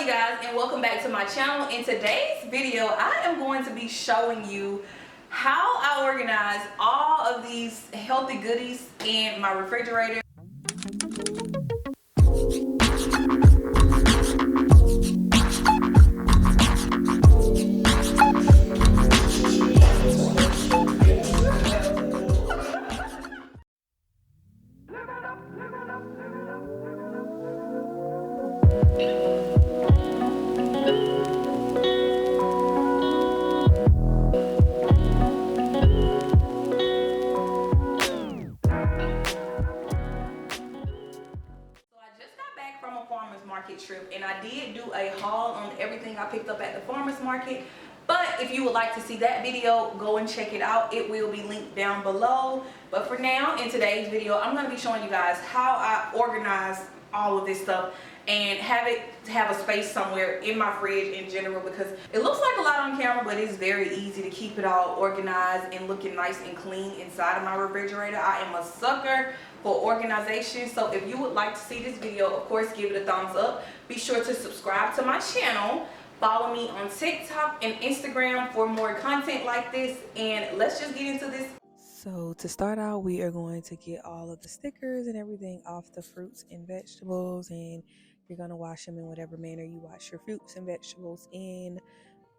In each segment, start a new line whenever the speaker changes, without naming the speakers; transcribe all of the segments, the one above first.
you guys, and welcome back to my channel. In today's video, I am going to be showing you how I organize all of these healthy goodies in my refrigerator. From a farmer's market trip, and I did do a haul on everything I picked up at the farmer's market. But if you would like to see that video, go and check it out. It will be linked down below. But for now, in today's video, I'm going to be showing you guys how I organize all of this stuff and have a space somewhere in my fridge in general, because it looks like a lot on camera, but it's very easy to keep it all organized and looking nice and clean inside of my refrigerator. I am a sucker for organization. So if you would like to see this video, of course, give it a thumbs up. Be sure to subscribe to my channel. Follow me on TikTok and Instagram for more content like this. And let's just get into this.
So to start out, we are going to get all of the stickers and everything off the fruits and vegetables, and you're going to wash them in whatever manner you wash your fruits and vegetables in.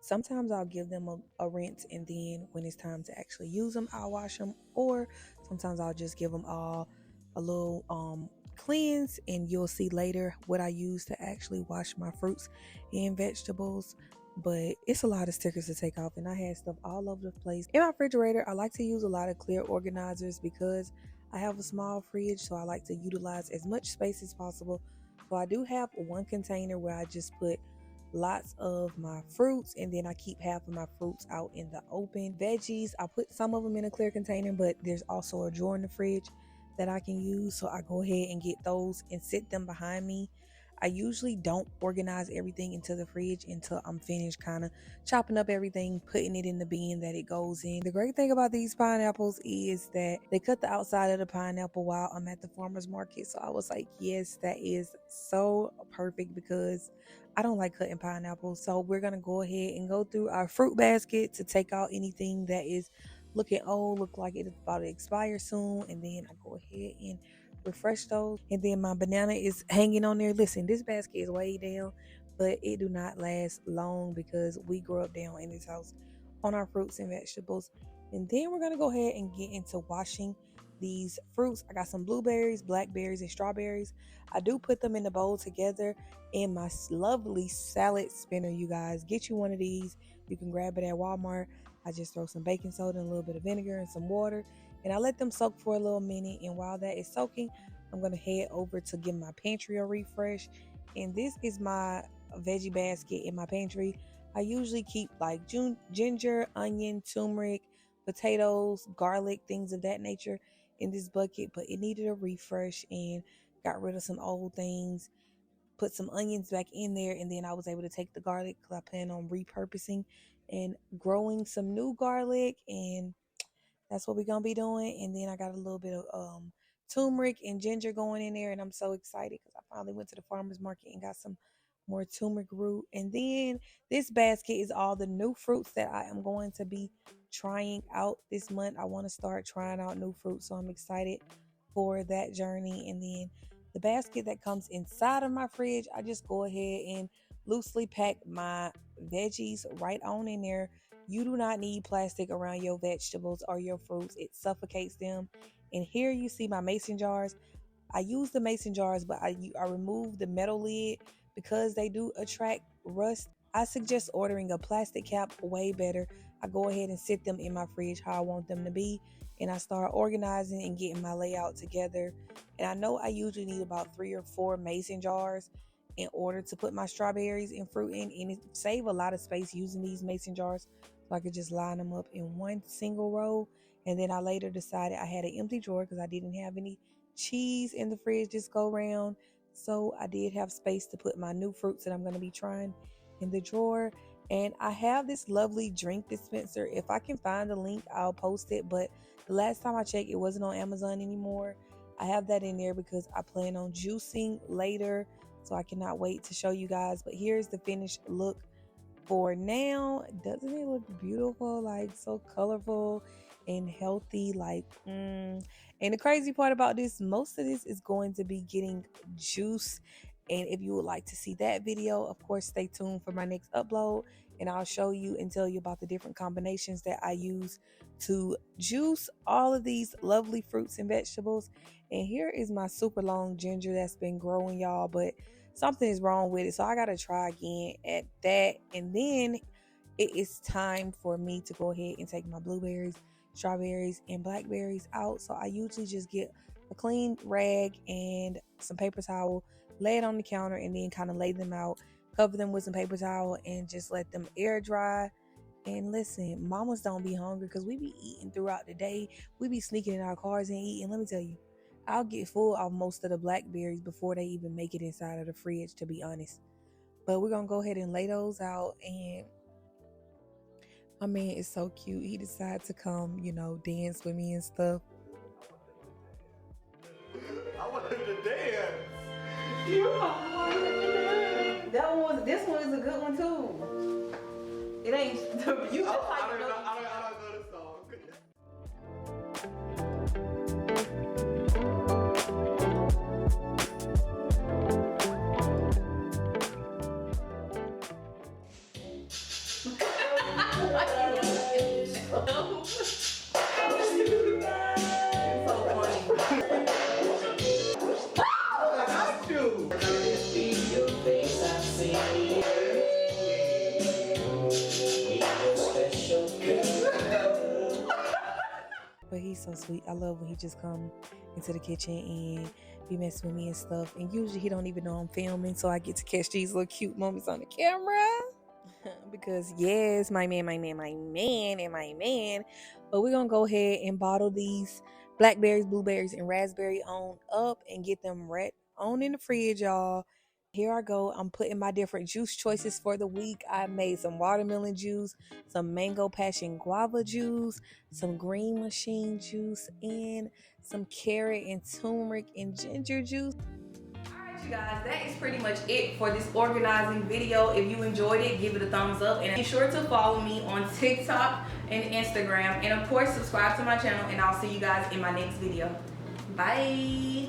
Sometimes I'll give them a rinse, and then when it's time to actually use them, I'll wash them, or sometimes I'll just give them all a little cleanse, and you'll see later what I use to actually wash my fruits and vegetables. But it's a lot of stickers to take off, and I had stuff all over the place. In my refrigerator, I like to use a lot of clear organizers because I have a small fridge, so I like to utilize as much space as possible. So I do have one container where I just put lots of my fruits, and then I keep half of my fruits out in the open. Veggies, I put some of them in a clear container, but there's also a drawer in the fridge that I can use, so I go ahead and get those and sit them behind me. I usually don't organize everything into the fridge until I'm finished kind of chopping up everything, putting it in the bin that it goes in. The great thing about these pineapples is that they cut the outside of the pineapple while I'm at the farmer's market. So I was like, yes, that is so perfect because I don't like cutting pineapples. So we're going to go ahead and go through our fruit basket to take out anything that is looking old, look like it's about to expire soon. And then I go ahead and refresh those, and then my banana is hanging on there. Listen, this basket is way down, but it do not last long because we grew up down in this house on our fruits and vegetables. And then we're gonna go ahead and get into washing these fruits. I got some blueberries, blackberries, and strawberries. I do put them in the bowl together in my lovely salad spinner. You guys, get you one of these. You can grab it at Walmart. I just throw some baking soda and a little bit of vinegar and some water, and I let them soak for a little minute. And while that is soaking, I'm going to head over to give my pantry a refresh. And this is my veggie basket in my pantry. I usually keep like ginger, onion, turmeric, potatoes, garlic, things of that nature in this bucket, but it needed a refresh and got rid of some old things, put some onions back in there, and then I was able to take the garlic because I plan on repurposing and growing some new garlic, and that's what we're gonna be doing. And then I got a little bit of turmeric and ginger going in there, and I'm so excited because I finally went to the farmer's market and got some more turmeric root. And then this basket is all the new fruits that I am going to be trying out this month. I want to start trying out new fruits, so I'm excited for that journey. And then the basket that comes inside of my fridge, I just go ahead and loosely pack my veggies right on in there. You do not need plastic around your vegetables or your fruits. It suffocates them. And here you see my mason jars. I use the mason jars, but I remove the metal lid because they do attract rust. I suggest ordering a plastic cap, way better. I go ahead and sit them in my fridge how I want them to be, and I start organizing and getting my layout together. And I know I usually need about 3 or 4 mason jars in order to put my strawberries and fruit in, and it save a lot of space using these mason jars, so I could just line them up in one single row. And then I later decided I had an empty drawer because I didn't have any cheese in the fridge this go round, so I did have space to put my new fruits that I'm going to be trying in the drawer. And I have this lovely drink dispenser. If I can find a link, I'll post it, but the last time I checked, it wasn't on Amazon anymore. I have that in there because I plan on juicing later So I cannot wait to show you guys. But here's the finished look for now. Doesn't it look beautiful? Like so colorful and healthy. Like and the crazy part about this, most of this is going to be getting juice. And if you would like to see that video, of course, stay tuned for my next upload, and I'll show you and tell you about the different combinations that I use to juice all of these lovely fruits and vegetables. And here is my super long ginger that's been growing, y'all, but something is wrong with it, so I gotta try again at that. And then it is time for me to go ahead and take my blueberries, strawberries, and blackberries out. So I usually just get a clean rag and some paper towel, lay it on the counter, and then kind of lay them out, cover them with some paper towel, and just let them air dry. And listen, mamas don't be hungry because we be eating throughout the day. We be sneaking in our cars and eating. Let me tell you, I'll get full of most of the blackberries before they even make it inside of the fridge, to be honest. But we're going to go ahead and lay those out. And my man is so cute. He decided to come, dance with me and stuff.
I want him to dance.
This one is a good one too. It ain't you.
I don't know the song.
But he's so sweet. I love when he just come into the kitchen and be messing with me and stuff. And usually he don't even know I'm filming, so I get to catch these little cute moments on the camera. Because yes, my man. But we're gonna go ahead and bottle these blackberries, blueberries, and raspberry on up and get them right on in the fridge, y'all. Here I go. I'm putting my different juice choices for the week. I made some watermelon juice, some mango passion guava juice, some green machine juice, and some carrot and turmeric and ginger juice.
Alright, you guys, that is pretty much it for this organizing video. If you enjoyed it, give it a thumbs up, and be sure to follow me on TikTok and Instagram, and of course subscribe to my channel, and I'll see you guys in my next video. Bye.